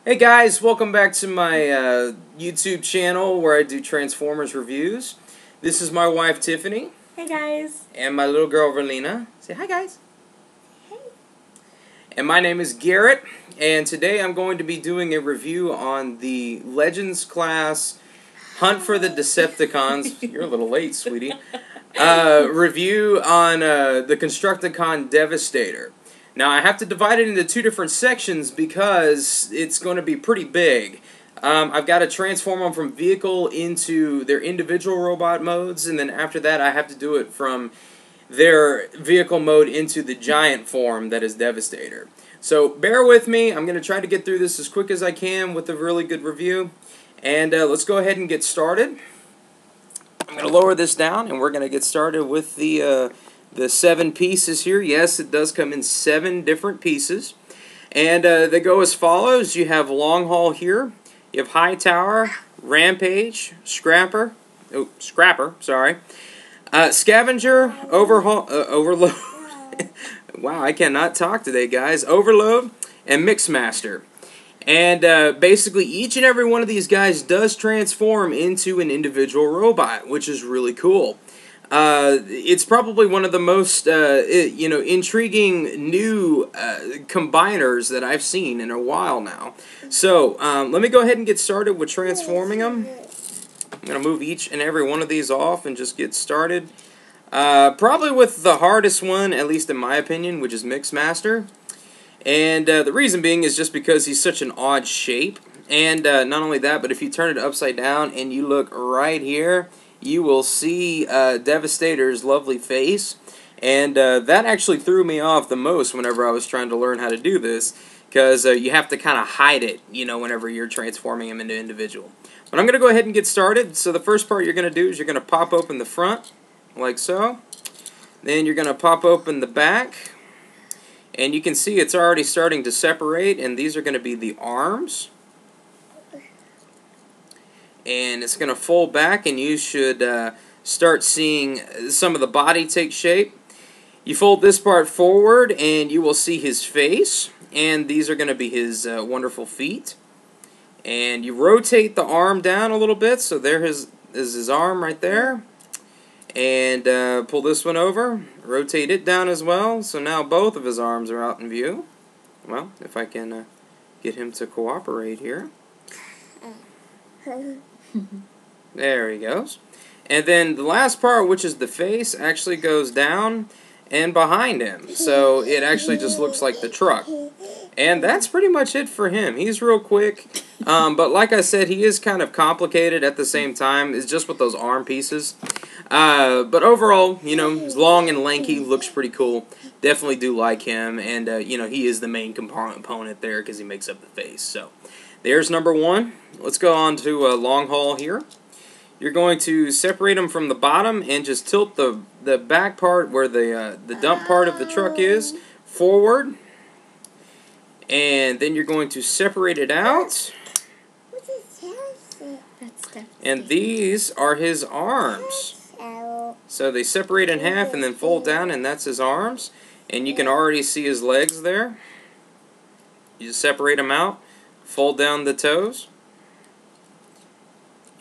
Hey guys, welcome back to my YouTube channel where I do Transformers reviews. This is my wife Tiffany. Hey guys. And my little girl Verlina. Say hi guys. Hey. And my name is Garrett, and today I'm going to be doing a review on the Legends class Hunt for the Decepticons. You're a little late, sweetie. Review on the Constructicon Devastator. Now, I have to divide it into two different sections because it's going to be pretty big. I've got to transform them from vehicle into their individual robot modes, and then after that I have to do it from their vehicle mode into the giant form that is Devastator. So bear with me. I'm going to try to get through this as quick as I can with a really good review. And let's go ahead and get started. I'm going to lower this down, and we're going to get started with the 7 pieces here. Yes, it does come in 7 different pieces. And they go as follows. You have Long Haul here. You have High Tower, Rampage, Scrapper, sorry. Scavenger, Overload. Wow, I cannot talk today, guys. Overload, and Mixmaster. And basically, each and every one of these guys does transform into an individual robot, which is really cool. It's probably one of the most, intriguing new combiners that I've seen in a while now. So, let me go ahead and get started with transforming them. I'm going to move each and every one of these off and just get started. Probably with the hardest one, at least in my opinion, which is Mixmaster. And the reason being is just because he's such an odd shape. And not only that, but if you turn it upside down and you look right here, you will see Devastator's lovely face. And that actually threw me off the most whenever I was trying to learn how to do this, because you have to kind of hide it, whenever you're transforming him into individual. But I'm going to go ahead and get started. So the first part you're going to do is you're going to pop open the front, like so. Then you're going to pop open the back. And you can see it's already starting to separate, and these are going to be the arms. And it's going to fold back, and you should start seeing some of the body take shape. You fold this part forward, and you will see his face, and these are going to be his wonderful feet. And you rotate the arm down a little bit, so there is his arm right there. And pull this one over, rotate it down as well, so now both of his arms are out in view. Well, if I can get him to cooperate here. There he goes. And then the last part, which is the face, actually goes down and behind him. So it actually just looks like the truck. And that's pretty much it for him. He's real quick. But like I said, he is kind of complicated at the same time. It's just with those arm pieces. But overall, he's long and lanky, looks pretty cool. Definitely do like him. And, he is the main component there because he makes up the face. So there's number 1. Let's go on to Long Haul here. You're going to separate them from the bottom and just tilt the back part where the dump part of the truck is forward. And then you're going to separate it out. And these are his arms. So they separate in half and then fold down, and that's his arms. And you can already see his legs there. You just separate them out, fold down the toes,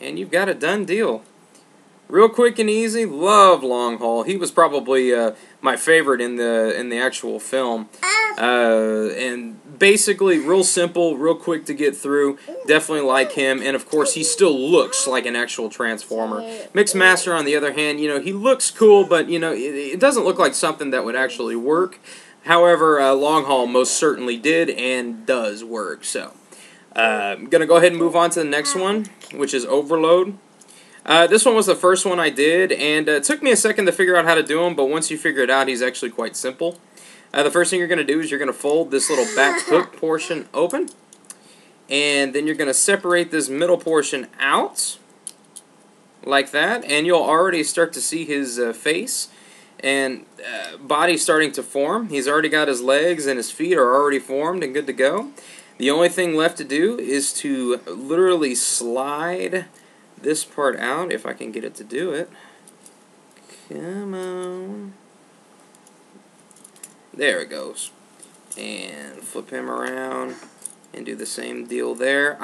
and you've got a done deal. Real quick and easy. Love Long Haul. He was probably my favorite in the actual film. And basically real simple, real quick to get through. Definitely like him. And of course he still looks like an actual Transformer. Mixmaster on the other hand, he looks cool, but it doesn't look like something that would actually work. However, Long Haul most certainly did and does work. So I'm going to go ahead and move on to the next one, which is Overload. This one was the first one I did, and it took me a second to figure out how to do him, but once you figure it out, he's actually quite simple. The first thing you're going to do is you're going to fold this little back hook portion open, and then you're going to separate this middle portion out, like that, and you'll already start to see his face and body starting to form. He's already got his legs, and his feet are already formed and good to go. The only thing left to do is to literally slide this part out, if I can get it to do it. Come on. There it goes. And flip him around and do the same deal there.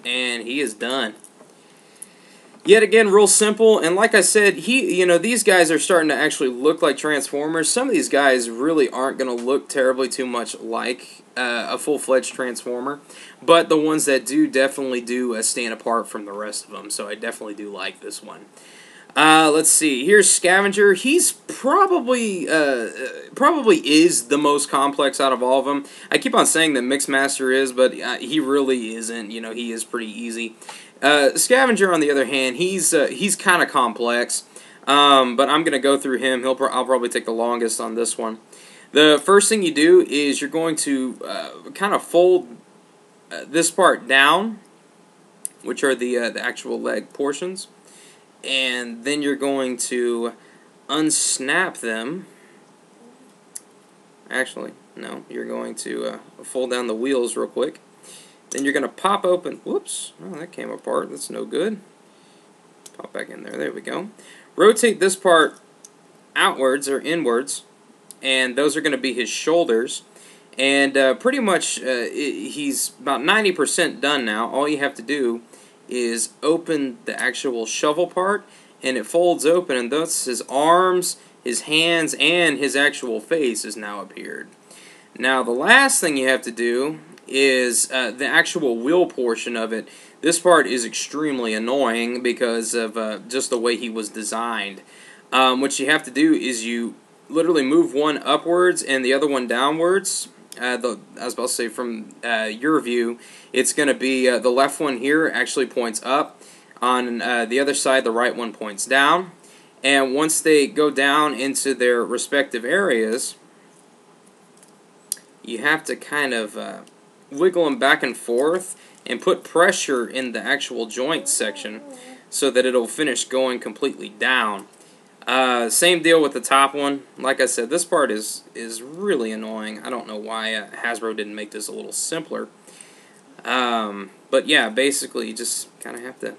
And he is done. Yet again, real simple, and like I said, these guys are starting to actually look like Transformers. Some of these guys really aren't going to look terribly too much like a full-fledged Transformer, but the ones that do definitely do stand apart from the rest of them, so I definitely do like this one. Let's see. Here's Scavenger. He's probably is the most complex out of all of them. I keep on saying that Mixmaster is, but he really isn't. He is pretty easy. Scavenger, on the other hand, he's kind of complex, but I'm gonna go through him. I'll probably take the longest on this one. The first thing you do is you're going to kind of fold this part down, which are the actual leg portions. And then you're going to unsnap them. Actually, no, you're going to fold down the wheels real quick. Then you're going to pop open. Whoops, oh, that came apart. That's no good. Pop back in there. There we go. Rotate this part outwards or inwards, and those are going to be his shoulders. And pretty much he's about 90% done now. All you have to do is open the actual shovel part, and it folds open, and thus his arms, his hands, and his actual face has now appeared. Now the last thing you have to do is the actual wheel portion of it. This part is extremely annoying because of just the way he was designed. What you have to do is you literally move one upwards and the other one downwards. I was about to say, from your view, it's going to be the left one here actually points up. On the other side, the right one points down. And once they go down into their respective areas, you have to kind of wiggle them back and forth and put pressure in the actual joint section so that it'll finish going completely down. Same deal with the top one. Like I said, this part is really annoying. I don't know why Hasbro didn't make this a little simpler. But yeah, basically you just kind of have to,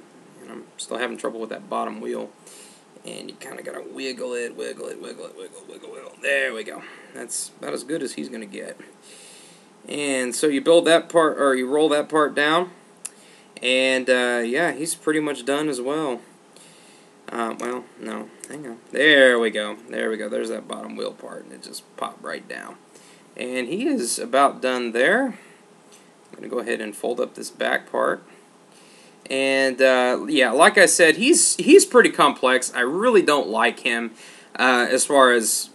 I'm still having trouble with that bottom wheel. And you kind of got to wiggle it. There we go. That's about as good as he's going to get. And so you build that part, or you roll that part down. And yeah, he's pretty much done as well. Well, no, hang on. There we go. There we go. There's that bottom wheel part, and it just popped right down. And he is about done there. I'm going to go ahead and fold up this back part. And yeah, like I said, he's pretty complex. I really don't like him as far as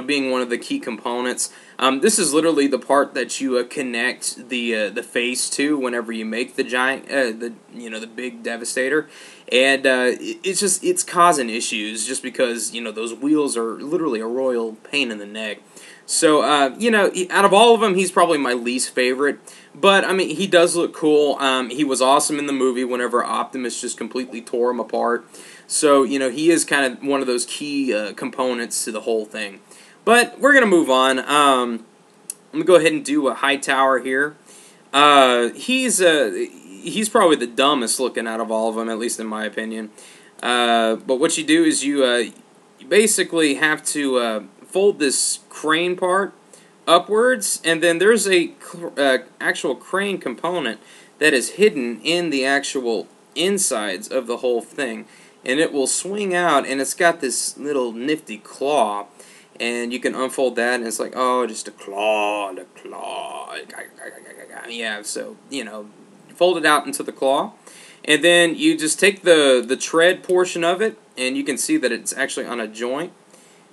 being one of the key components. This is literally the part that you connect the face to whenever you make the giant, the big Devastator, and it's causing issues just because those wheels are literally a royal pain in the neck. So out of all of them, he's probably my least favorite. But I mean, he does look cool. He was awesome in the movie whenever Optimus just completely tore him apart. So he is kind of one of those key components to the whole thing. But we're gonna move on. I'm gonna go ahead and do a Hightower here. He's probably the dumbest looking out of all of them, at least in my opinion. But what you do is you basically have to fold this crane part upwards, and then there's a actual crane component that is hidden in the actual insides of the whole thing, and it will swing out, and it's got this little nifty claw, and you can unfold that, and it's like, oh, just a claw, yeah. So fold it out into the claw, and then you just take the tread portion of it, and you can see that it's actually on a joint,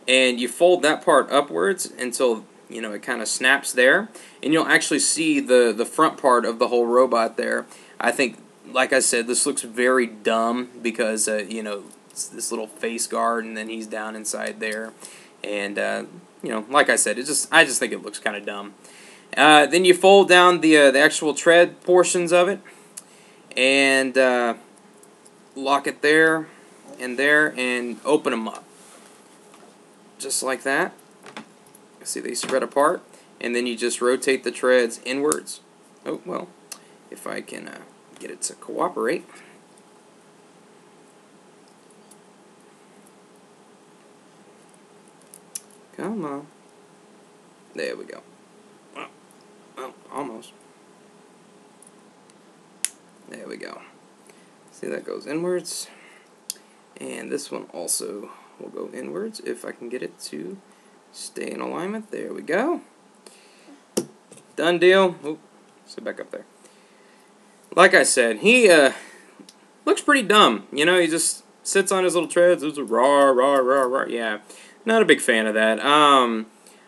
and you fold that part upwards until it kind of snaps there, and you'll actually see the front part of the whole robot there. I think, like I said, this looks very dumb because it's this little face guard, and then he's down inside there, and like I said, I just think it looks kind of dumb. Then you fold down the actual tread portions of it, and lock it there, and open them up, just like that. See, they spread apart, and then you just rotate the treads inwards. Oh, well, if I can get it to cooperate. Come on. There we go. Well, almost. There we go. See, that goes inwards. And this one also will go inwards if I can get it to stay in alignment. There we go. Done deal. Oop, sit back up there. Like I said, he looks pretty dumb. You know, he just sits on his little treads. It's a rah, rah, rah, rah. Yeah, not a big fan of that.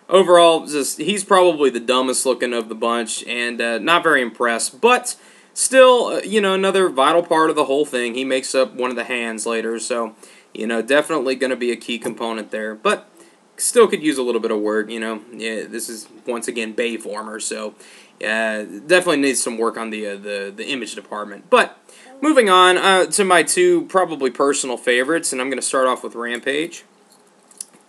Overall, he's probably the dumbest looking of the bunch, and not very impressed. But still, you know, another vital part of the whole thing. He makes up one of the hands later, so, you know, definitely going to be a key component there. But still could use a little bit of work, you know. Yeah, this is, once again, Bayformer, so definitely needs some work on the image department. But moving on to my two probably personal favorites, and I'm going to start off with Rampage.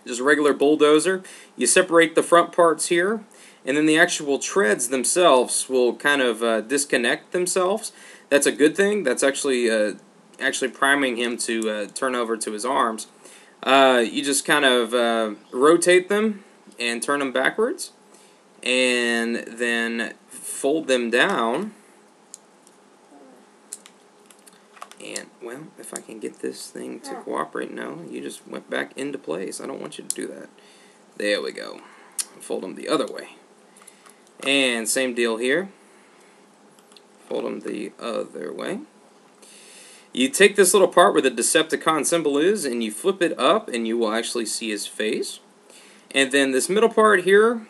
Just a regular bulldozer. You separate the front parts here, and then the actual treads themselves will kind of disconnect themselves. That's a good thing. That's actually priming him to turn over to his arms. You just kind of rotate them and turn them backwards, and then fold them down. And, well, if I can get this thing to cooperate. No, you just went back into place. I don't want you to do that. There we go. Fold them the other way. And same deal here. Fold them the other way. You take this little part where the Decepticon symbol is, and you flip it up, and you will actually see his face. And then this middle part here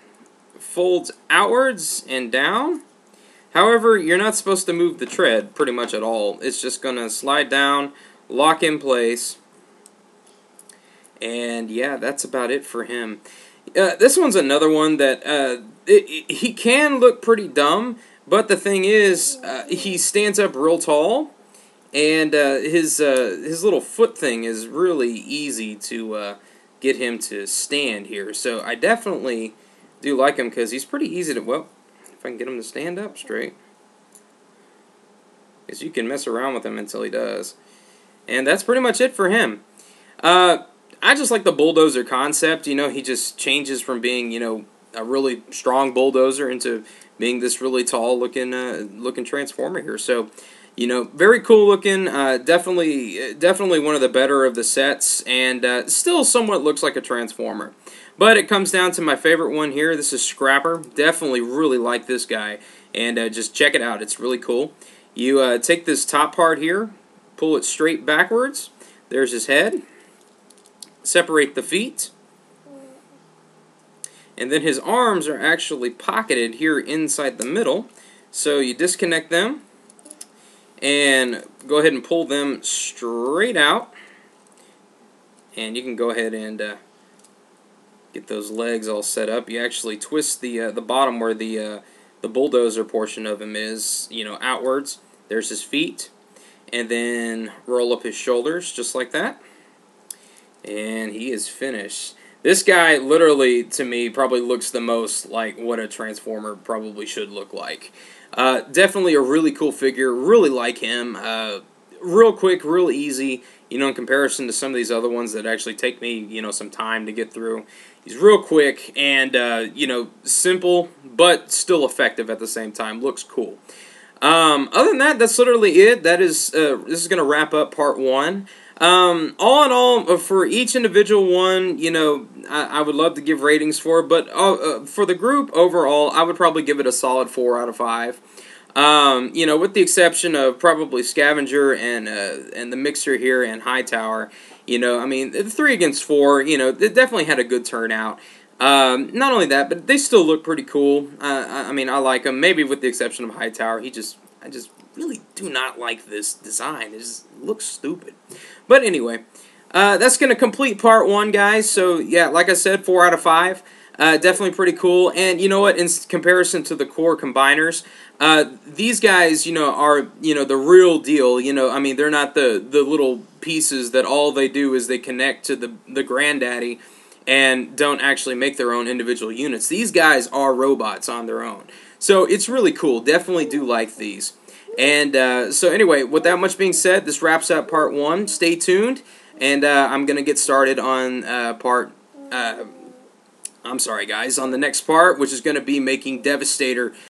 folds outwards and down. However, you're not supposed to move the tread pretty much at all. It's just going to slide down, lock in place, and yeah, that's about it for him. This one's another one that he can look pretty dumb, but the thing is, he stands up real tall, and his little foot thing is really easy to get him to stand here. So I definitely do like him because he's pretty easy to, well, if I can get him to stand up straight. Because you can mess around with him until he does. And that's pretty much it for him. I just like the bulldozer concept. You know, he just changes from being, you know, a really strong bulldozer into being this really tall looking transformer here. So, you know, very cool looking. Definitely one of the better of the sets, and still somewhat looks like a transformer. But it comes down to my favorite one here. This is Scrapper. Definitely really like this guy. And just check it out. It's really cool. You take this top part here, pull it straight backwards. There's his head. Separate the feet. And then his arms are actually pocketed here inside the middle. So you disconnect them. And go ahead and pull them straight out. And you can go ahead and get those legs all set up. You actually twist the bottom where the bulldozer portion of him is, you know, outwards. There's his feet, and then roll up his shoulders just like that, and he is finished. This guy, literally, to me, probably looks the most like what a Transformer probably should look like. Definitely a really cool figure. Really like him. Real quick, real easy. You know, in comparison to some of these other ones that actually take me, you know, some time to get through. He's real quick and, you know, simple, but still effective at the same time. Looks cool. Other than that, that's literally it. That is, this is going to wrap up part one. All in all, for each individual one, you know, I would love to give ratings for, but for the group overall, I would probably give it a solid 4 out of 5. You know, with the exception of probably Scavenger and the Mixer here and Hightower. You know, I mean, 3 against 4, you know, it definitely had a good turnout. Not only that, but they still look pretty cool. I mean, I like them, maybe with the exception of Hightower. I just really do not like this design. It just looks stupid. But anyway, that's going to complete part 1, guys. So, yeah, like I said, 4 out of 5. Definitely pretty cool. And you know what, in comparison to the core combiners, these guys, you know, are, you know, the real deal. You know, I mean, they're not the little pieces that all they do is they connect to the granddaddy and don't actually make their own individual units. These guys are robots on their own. So it's really cool. Definitely do like these. And so anyway, with that much being said, this wraps up part 1. Stay tuned. And I'm going to get started on I'm sorry, guys, on the next part, which is going to be making Devastator